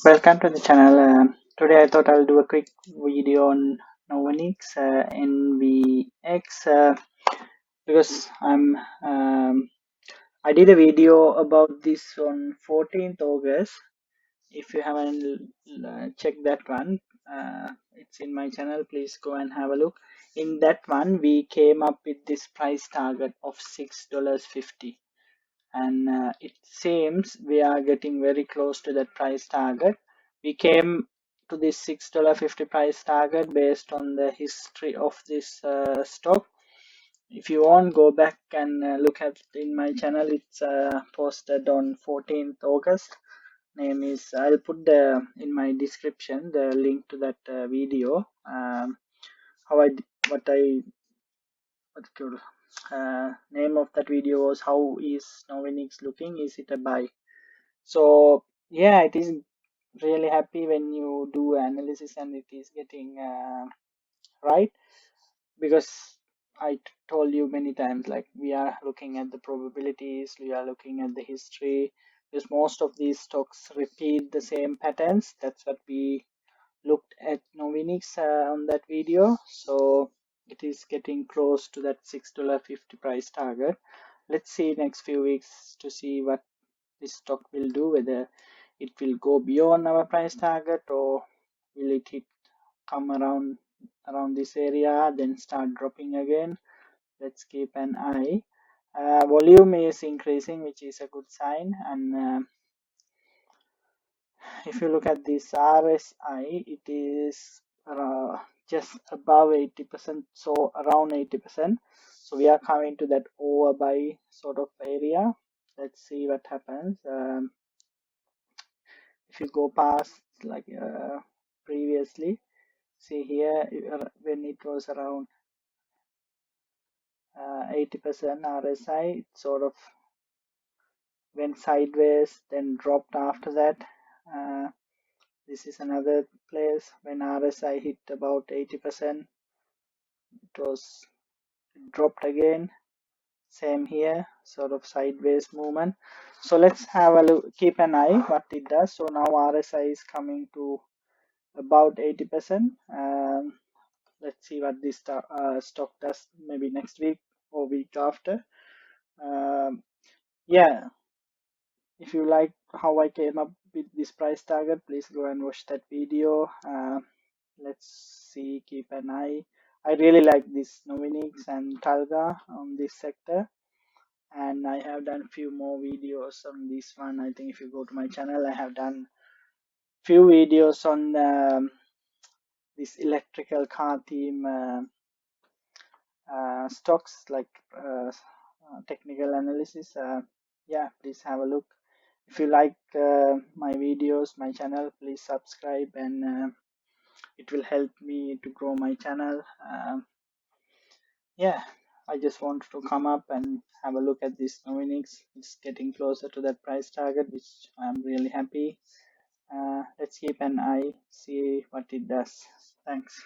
Welcome to the channel. Today I thought I'll do a quick video on Novonix NVX because I did a video about this on 14th August. If you haven't checked that one, it's in my channel. Please go and have a look. In that one, we came up with this price target of $6.50. And it seems we are getting very close to that price target. We came to this $6.50 price target based on the history of this stock. If you want, go back and look at in my channel. It's posted on 14th August. Name is, I'll put the in my description the link to that video. How I what I what could name of that video was how is Novonix looking? Is it a buy? So yeah, it is really happy when you do analysis and it is getting right, because I told you many times, like, we are looking at the probabilities, we are looking at the history, because most of these stocks repeat the same patterns. That's what we looked at Novonix on that video. So it is getting close to that $6.50 price target. Let's see next few weeks to see what this stock will do, whether it will go beyond our price target or will it come around this area then start dropping again. Let's keep an eye. Volume is increasing, which is a good sign. And if you look at this RSI, it is just above 80%, so around 80%. So we are coming to that overbuy sort of area. Let's see what happens. If you go past, like previously, see here, when it was around 80% RSI, it sort of went sideways, then dropped after that. This is another place when RSI hit about 80%, it dropped again. Same here, sort of sideways movement. So let's have a look, keep an eye what it does. So now RSI is coming to about 80%. Let's see what this stock does maybe next week or week after. Yeah, if you like how I came up with this price target, please go and watch that video. Let's see, keep an eye. I really like this Novonix and Talga on this sector, and I have done few more videos on this one. I think if you go to my channel, I have done few videos on this electrical car theme stocks, like technical analysis. Yeah, please have a look. If you like my videos, my channel, please subscribe, and it will help me to grow my channel. Yeah, I just wanted to come up and have a look at this Novonix. It's getting closer to that price target, which I'm really happy. Let's keep an eye, see what it does. Thanks.